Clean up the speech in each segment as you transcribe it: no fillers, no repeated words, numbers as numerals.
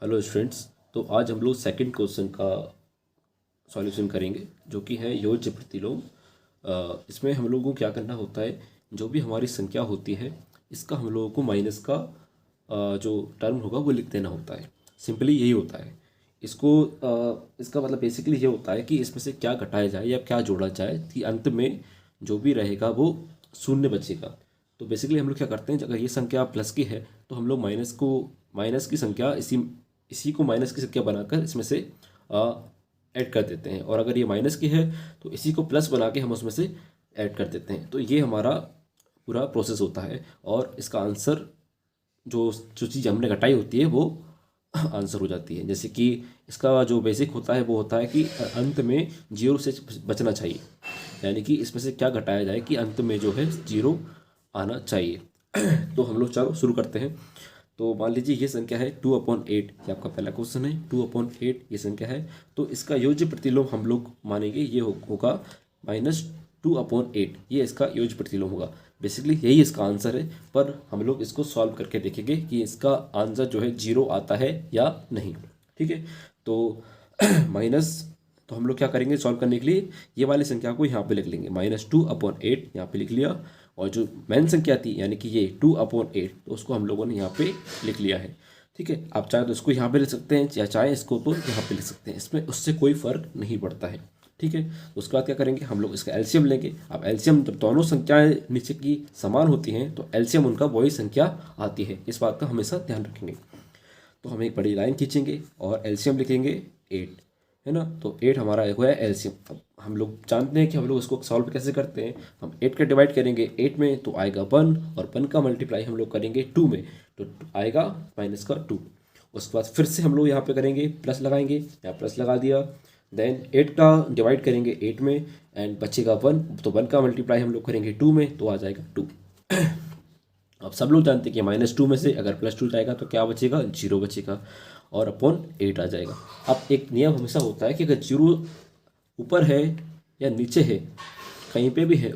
Hello students. तो आज हम लोग सेकंड क्वेश्चन का सॉल्यूशन करेंगे जो कि है योज्य प्रतिलोम। इसमें हम लोगों को क्या करना होता है, जो भी हमारी संख्या होती है इसका हम लोगों को माइनस का जो टर्म होगा वो लिख देना होता है। सिंपली यही होता है। इसका मतलब बेसिकली ये होता है कि इसमें से क्या घटाया जाए या क्या जोड़ा जाए कि अंत में जो भी रहेगा वो शून्य बचेगा। तो बेसिकली हम लोग क्या करते हैं, अगर ये संख्या प्लस की है तो हम लोग माइनस की संख्या इसी इसी को माइनस की संख्या बनाकर इसमें से ऐड कर देते हैं, और अगर ये माइनस की है तो इसी को प्लस बना के हम उसमें से ऐड कर देते हैं। तो ये हमारा पूरा प्रोसेस होता है, और इसका आंसर जो जो चीज़ हमने घटाई होती है वो आंसर हो जाती है। जैसे कि इसका जो बेसिक होता है वो होता है कि अंत में जीरो से बचना चाहिए, यानी कि इसमें से क्या घटाया जाए कि अंत में जो है जीरो आना चाहिए। तो हम लोग चलो शुरू करते हैं। तो मान लीजिए ये संख्या है 2/8। ये आपका पहला क्वेश्चन है, 2/8 ये संख्या है। तो इसका योज्य प्रतिलोम हम लोग मानेंगे ये होगा -2/8। ये इसका योज्य प्रतिलोम होगा। बेसिकली यही इसका आंसर है, पर हम लोग इसको सॉल्व करके देखेंगे कि इसका आंसर जो है जीरो आता है या नहीं। ठीक है। तो माइनस तो हम लोग क्या करेंगे सॉल्व करने के लिए, ये वाली संख्या को यहाँ पे लिख लेंगे, -2/8 यहाँ पे लिख लिया। और जो मेन संख्या थी यानी कि ये 2/8, तो उसको हम लोगों ने यहाँ पे लिख लिया है। ठीक है। आप चाहे तो इसको यहाँ पे लिख सकते हैं या चाहे इसको तो यहाँ पे लिख सकते हैं, इसमें उससे कोई फ़र्क नहीं पड़ता है। ठीक है। तो उसके बाद क्या करेंगे, हम लोग इसका एलसीएम लेंगे। अब एलसीएम जब दोनों संख्याएं नीचे की समान होती हैं तो एलसीएम उनका वही संख्या आती है, इस बात का हमेशा ध्यान रखेंगे। तो हम एक बड़ी लाइन खींचेंगे और एलसीएम लिखेंगे 8, है ना। तो 8 हमारा एक हुआ है एलसीएम। अब हम लोग जानते हैं कि हम लोग इसको सॉल्व कैसे करते हैं। हम 8 का डिवाइड करेंगे 8 में तो आएगा 1, और 1 का मल्टीप्लाई हम लोग करेंगे 2 में तो आएगा -2। उसके बाद फिर से हम लोग यहाँ पे करेंगे प्लस लगाएंगे, यहाँ प्लस लगा दिया। देन 8 का डिवाइड करेंगे 8 में एंड बचेगा 1, तो 1 का मल्टीप्लाई हम लोग करेंगे 2 में तो आ जाएगा 2। अब सब लोग जानते हैं कि -2 में से अगर +2 जाएगा तो क्या बचेगा, 0 बचेगा, और अपॉन 8 आ जाएगा। अब एक नियम हमेशा होता है कि अगर 0 ऊपर है या नीचे है, कहीं पे भी है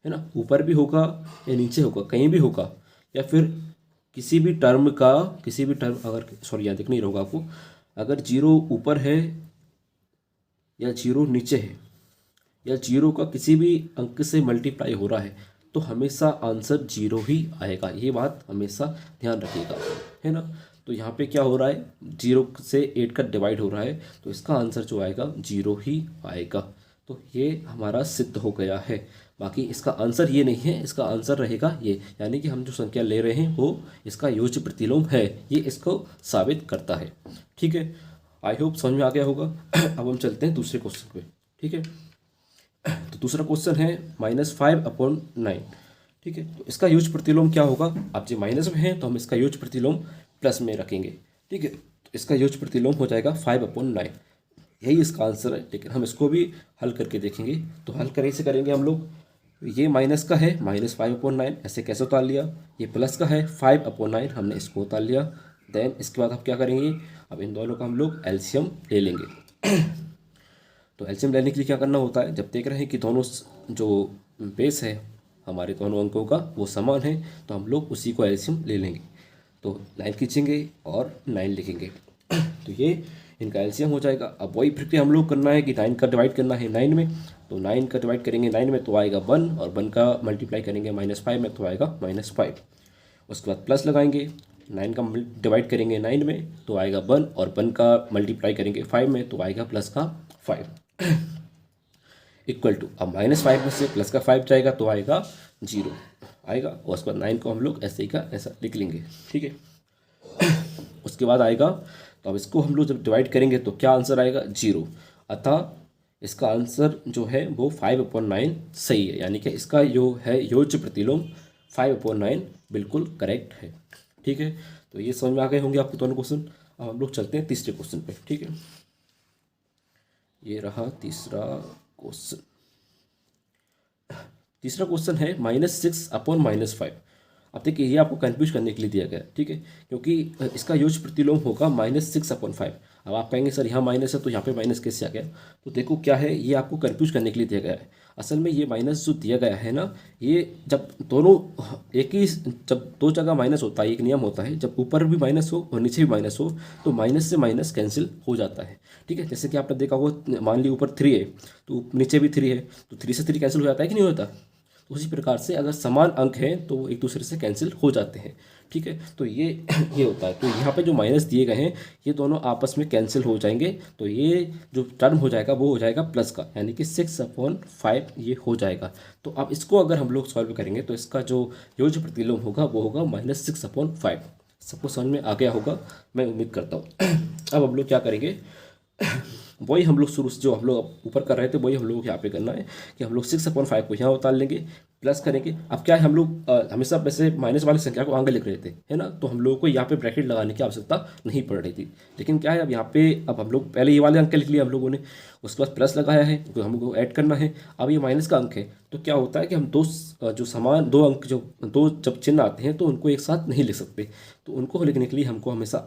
ना, ऊपर भी होगा या नीचे होगा, कहीं भी होगा, या फिर किसी भी टर्म अगर सॉरी यहाँ दिख नहीं रहा होगा आपको, अगर 0 ऊपर है या 0 नीचे है या 0 का किसी भी अंक से मल्टीप्लाई हो रहा है तो हमेशा आंसर 0 ही आएगा। ये बात हमेशा ध्यान रखिएगा, है ना। तो यहाँ पे क्या हो रहा है, 0 से 8 का डिवाइड हो रहा है तो इसका आंसर जो आएगा 0 ही आएगा। तो ये हमारा सिद्ध हो गया है। बाकी इसका आंसर ये नहीं है, इसका आंसर रहेगा ये, यानी कि हम जो संख्या ले रहे हैं वो इसका योज्य प्रतिलोम है, ये इसको साबित करता है। ठीक है। आई होप समझ में आ गया होगा। अब हम चलते हैं दूसरे क्वेश्चन पे। ठीक है। तो दूसरा क्वेश्चन है -5/9। ठीक है। तो इसका योज्य प्रतिलोम क्या होगा, आप जो माइनस में है तो हम इसका योज्य प्रतिलोम प्लस में रखेंगे। ठीक है। तो इसका योज्य प्रतिलोम हो जाएगा 5/9। यही इसका आंसर है, लेकिन हम इसको भी हल करके देखेंगे। तो हल कैसे करेंगे हम लोग, ये माइनस का है -5/9, ऐसे कैसे उतार लिया। ये प्लस का है 5/9, हमने इसको उतार लिया। देन इसके बाद हम क्या करेंगे, अब इन दोनों का हम लोग एलसीएम ले लेंगे। तो एलसीएम लेने के लिए क्या करना होता है, जब देख रहे हैं कि दोनों जो बेस है हमारे दोनों अंकों का वो समान है तो हम लोग उसी को एलसीएम ले लेंगे। तो 9 खींचेंगे और 9 लिखेंगे। तो ये इनका एलसीएम हो जाएगा। अब वही प्रक्रिया हम लोग करना है कि 9 का डिवाइड करना है 9 में, तो 9 का डिवाइड करेंगे 9 में तो आएगा 1, और 1 का मल्टीप्लाई करेंगे -5 में तो आएगा -5। उसके बाद प्लस लगाएंगे, 9 का डिवाइड करेंगे 9 में तो आएगा 1, और 1 का मल्टीप्लाई करेंगे 5 में तो आएगा +5 इक्वल टू, अब -5 में से प्लस का 5 जाएगा तो आएगा 0 आएगा, और उसके बाद 9 को हम लोग ऐसे ही का ऐसा लिख लेंगे। ठीक है। उसके बाद आएगा, तो अब इसको हम लोग जब डिवाइड करेंगे तो क्या आंसर आएगा, 0। अतः इसका आंसर जो है वो 5/9 सही है, यानी कि इसका जो है योज्य प्रतिलोम 5/9 बिल्कुल करेक्ट है। ठीक है। तो ये समझ में आ गए होंगे आपको दोनों क्वेश्चन। अब हम लोग चलते हैं तीसरे क्वेश्चन पे। ठीक है। ये रहा तीसरा क्वेश्चन। तीसरा क्वेश्चन है -6/-5। अब देखिए ये आपको कन्फ्यूज करने के लिए दिया गया है, ठीक है, क्योंकि इसका योग प्रतिलोम होगा -6/5। अब आप कहेंगे सर यहाँ माइनस है तो यहाँ पे माइनस कैसे आ गया? तो देखो क्या है, ये आपको कन्फ्यूज करने के लिए दिया गया है। असल में ये माइनस जो दिया गया है ना, ये जब दोनों एक ही, जब दो जगह माइनस होता है, एक नियम होता है, जब ऊपर भी माइनस हो और नीचे भी माइनस हो तो माइनस से माइनस कैंसिल हो जाता है, ठीक है। जैसे कि आपने देखा होगा, मान ली ऊपर 3 है तो नीचे भी 3 है, तो 3 से 3 कैंसिल हो जाता है कि नहीं होता? तो उसी प्रकार से अगर समान अंक हैं तो वो एक दूसरे से कैंसिल हो जाते हैं, ठीक है। तो ये होता है। तो यहाँ पे जो माइनस दिए गए हैं ये दोनों आपस में कैंसिल हो जाएंगे, तो ये जो टर्म हो जाएगा वो हो जाएगा प्लस का, यानी कि 6/5 ये हो जाएगा। तो अब इसको अगर हम लोग सॉल्व करेंगे तो इसका जो योग प्रतिलोम होगा वो होगा -6/5। सबको समझ में आ गया होगा, मैं उम्मीद करता हूँ। अब हम लोग क्या करेंगे, वही हम लोग शुरू से जो हम लोग ऊपर कर रहे थे वही हम लोग यहाँ पे करना है कि हम लोग 6/5 को यहाँ उतार लेंगे, प्लस करेंगे। अब क्या है, हम लोग हमेशा वैसे माइनस वाली संख्या को आगे लिख रहे थे, है ना, तो हम लोगों को यहाँ पे ब्रैकेट लगाने की आवश्यकता नहीं पड़ रही थी। लेकिन क्या है, अब यहाँ पे अब हम लोग पहले ये वाले अंक लिख लिया हम लोगों ने, उसके बाद प्लस लगाया है क्योंकि हमको ऐड करना है। अब ये माइनस का अंक है तो क्या होता है कि हम जो समान दो अंक जो दो जब चिन्ह आते हैं तो उनको एक साथ नहीं लिख सकते, तो उनको लिखने के लिए हमको हमेशा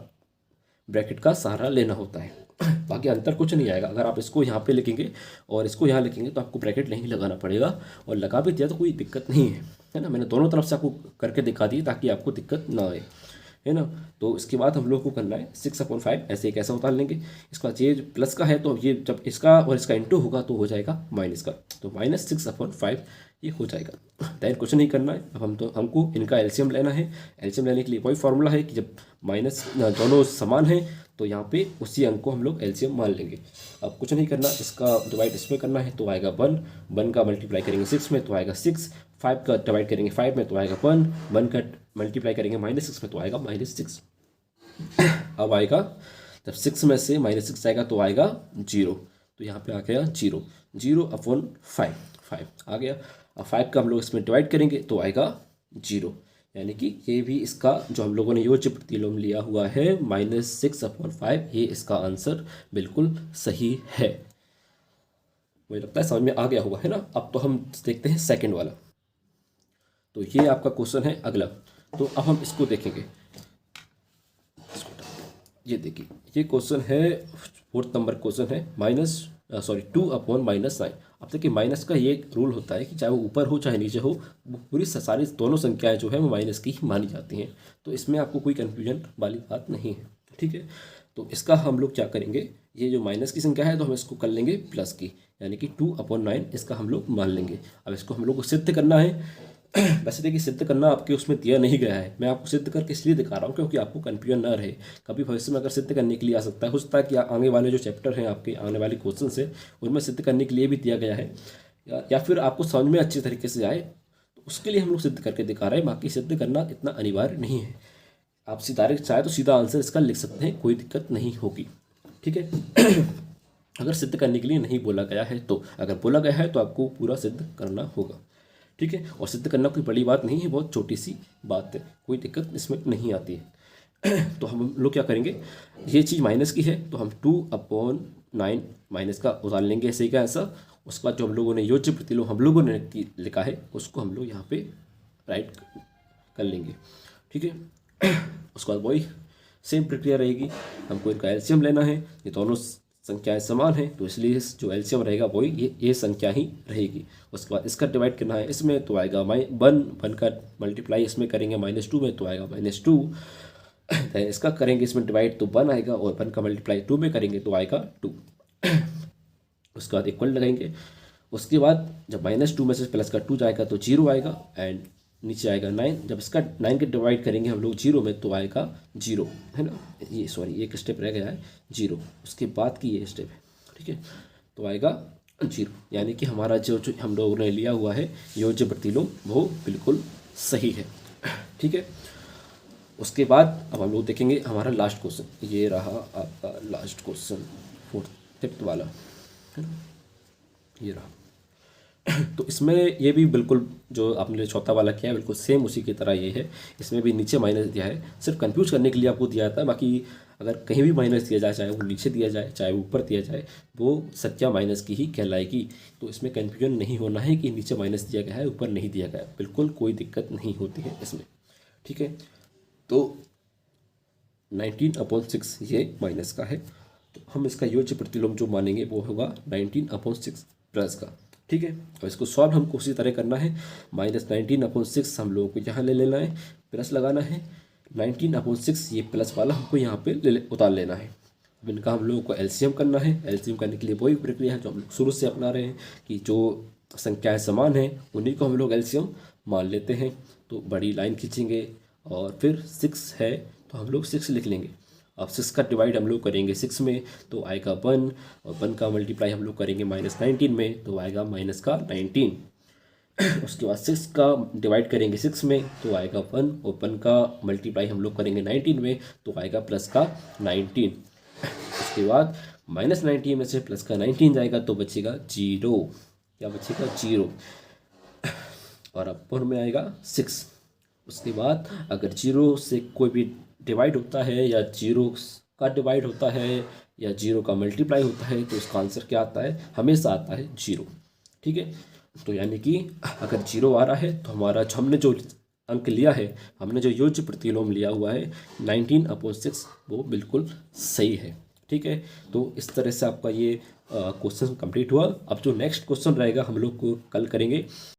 ब्रैकेट का सहारा लेना होता है। बाकी अंतर कुछ नहीं आएगा, अगर आप इसको यहाँ पे लिखेंगे और इसको यहाँ लिखेंगे तो आपको ब्रैकेट नहीं लगाना पड़ेगा, और लगा भी दिया तो कोई दिक्कत नहीं है ना। मैंने दोनों तरफ से आपको करके दिखा दी ताकि आपको दिक्कत ना आए, है ना। तो इसके बाद हम लोग को करना है 6/5 ऐसे एक ऐसा उतार लेंगे। इसका ये प्लस का है तो ये जब इसका और इसका इंटू होगा तो हो जाएगा माइनस का, तो -6/5 ये हो जाएगा। दैन कुछ नहीं करना है, अब हमको इनका एलसीएम लेना है। एलसीएम लेने के लिए वही फॉर्मूला है कि जब माइनस दोनों समान हैं तो यहाँ पे उसी अंक को हम लोग एलसीएम मान लेंगे। अब कुछ नहीं करना, इसका डिवाइड इसमें करना है तो आएगा 1 का मल्टीप्लाई करेंगे 6 में तो आएगा 6, 5 का डिवाइड करेंगे 5 में तो आएगा 1 का मल्टीप्लाई करेंगे -6 में तो आएगा -6। अब आएगा जब 6 में से -6 आएगा तो आएगा 0, तो यहाँ पे आ गया 0/5 आ गया। अब 5 का हम लोग इसमें डिवाइड करेंगे तो आएगा 0, यानी कि ये भी इसका जो हम लोगों ने योग प्रतिलोम लिया हुआ है -6/5, ये इसका आंसर बिल्कुल सही है। मुझे लगता है समझ में आ गया होगा, है ना। अब तो हम देखते हैं सेकंड वाला। तो ये आपका क्वेश्चन है अगला, तो अब हम इसको देखेंगे। ये देखिए ये क्वेश्चन है 4th नंबर क्वेश्चन है 2/-9। अब देखिए माइनस का ये रूल होता है कि चाहे वो ऊपर हो चाहे नीचे हो, वो पूरी सारी दोनों संख्याएं जो है वो माइनस की ही मानी जाती हैं, तो इसमें आपको कोई कन्फ्यूजन वाली बात नहीं है, ठीक है। तो इसका हम लोग क्या करेंगे, ये जो माइनस की संख्या है तो हम इसको कर लेंगे प्लस की, यानी कि 2/9 इसका हम लोग मान लेंगे। अब इसको हम लोग को सिद्ध करना है। वैसे देखिए सिद्ध करना आपके उसमें दिया नहीं गया है, मैं आपको सिद्ध करके इसलिए दिखा रहा हूँ क्योंकि आपको कन्फ्यूजन ना रहे। कभी भविष्य में अगर सिद्ध करने के लिए आ सकता है, हो सकता है कि आगे वाले जो चैप्टर हैं आपके आने वाले क्वेश्चन से उनमें सिद्ध करने के लिए भी दिया गया है, या फिर आपको समझ में अच्छे तरीके से आए तो उसके लिए हम लोग सिद्ध करके दिखा रहे हैं। बाकी सिद्ध करना इतना अनिवार्य नहीं है, आप सीधा चाहे तो सीधा आंसर इसका लिख सकते हैं, कोई दिक्कत नहीं होगी, ठीक है। अगर सिद्ध करने के लिए नहीं बोला गया है तो, अगर बोला गया है तो आपको पूरा सिद्ध करना होगा, ठीक है। और सिद्ध करना कोई बड़ी बात नहीं है, बहुत छोटी सी बात है, कोई दिक्कत इसमें नहीं आती है। तो हम लोग क्या करेंगे, ये चीज़ माइनस की है तो हम 2/9 माइनस का उतार लेंगे ऐसे का ऐसा। उसके बाद जो हम लोगों ने योग प्रतिलोम हम लोगों ने लिखा है उसको हम लोग यहाँ पे राइट कर लेंगे, ठीक है। उसके बाद वही सेम प्रक्रिया रहेगी, हमको इनका एलसीएम लेना है। ये दोनों संख्याएं समान हैं तो इसलिए जो एलसीएम रहेगा वही ये संख्या ही रहेगी। उसके बाद इसका डिवाइड करना है इसमें तो आएगा 1 का मल्टीप्लाई इसमें करेंगे -2 में तो आएगा -2। इसका करेंगे इसमें डिवाइड तो 1 आएगा, और 1 का मल्टीप्लाई 2 में करेंगे तो आएगा 2। उसके बाद इक्वल लगाएंगे। उसके बाद जब -2 में से प्लस का 2 जाएगा तो 0 आएगा, एंड नीचे आएगा 9। जब इसका 9 के डिवाइड करेंगे हम लोग 0 में तो आएगा 0, है ना। ये सॉरी एक स्टेप रह गया है 0, उसके बाद की ये स्टेप है, ठीक है। तो आएगा 0, यानी कि हमारा जो हम लोगों ने लिया हुआ है योग प्रतिलोम वो बिल्कुल सही है, ठीक है। उसके बाद अब हम लोग देखेंगे हमारा लास्ट क्वेश्चन, ये रहा आपका लास्ट क्वेश्चन 5th वाला, है ना, ये रहा। तो इसमें ये भी बिल्कुल जो आपने चौथा वाला किया है बिल्कुल सेम उसी की तरह ये है। इसमें भी नीचे माइनस दिया है, सिर्फ कंफ्यूज करने के लिए आपको दिया था। बाकी अगर कहीं भी माइनस दिया जाए, चाहे वो नीचे दिया जाए चाहे ऊपर दिया जाए, वो संख्या माइनस की ही कहलाएगी। तो इसमें कन्फ्यूजन नहीं होना है कि नीचे माइनस दिया गया है ऊपर नहीं दिया गया है, बिल्कुल कोई दिक्कत नहीं होती है इसमें, ठीक है। तो 19/6 ये माइनस का है, तो हम इसका योज्य प्रतिलोम जो मानेंगे वो होगा 19/6 प्लस का। ठीक है, और इसको सॉल्व हमको उसी तरह करना है। -19/6 हम लोगों को यहाँ ले लेना है, प्लस लगाना है 19/6, ये प्लस वाला हमको यहाँ पे उतार लेना है। अब इनका हम लोगों को एलसीएम करना है। एलसीएम करने के लिए वही प्रक्रिया है जो हम लोग शुरू से अपना रहे हैं कि जो संख्याएं समान हैं उन्हीं को हम लोग एलसीएम मान लेते हैं। तो बड़ी लाइन खींचेंगे और फिर 6 है तो हम लोग 6 लिख लेंगे। अब 6 का डिवाइड हम लोग करेंगे 6 में तो आएगा 1, और 1 का मल्टीप्लाई हम लोग करेंगे -19 में तो आएगा -19। उसके बाद 6 का डिवाइड करेंगे 6 में तो आएगा 1, और 1 का मल्टीप्लाई हम लोग करेंगे 19 में तो आएगा +19। उसके बाद -19 में से +19 जाएगा तो बचेगा 0। क्या बचेगा? 0। और अपर में आएगा 6। उसके बाद अगर 0 से कोई भी डिवाइड होता है या 0 का डिवाइड होता है या 0 का मल्टीप्लाई होता है तो उसका आंसर क्या आता है? हमेशा आता है 0। ठीक है, तो यानी कि अगर 0 आ रहा है तो हमारा हमने जो अंक लिया है, हमने जो योज्य प्रतिलोम लिया हुआ है 19/6, वो बिल्कुल सही है। ठीक है, तो इस तरह से आपका ये क्वेश्चन कंप्लीट हुआ। अब जो नेक्स्ट क्वेश्चन रहेगा हम लोग को कल करेंगे।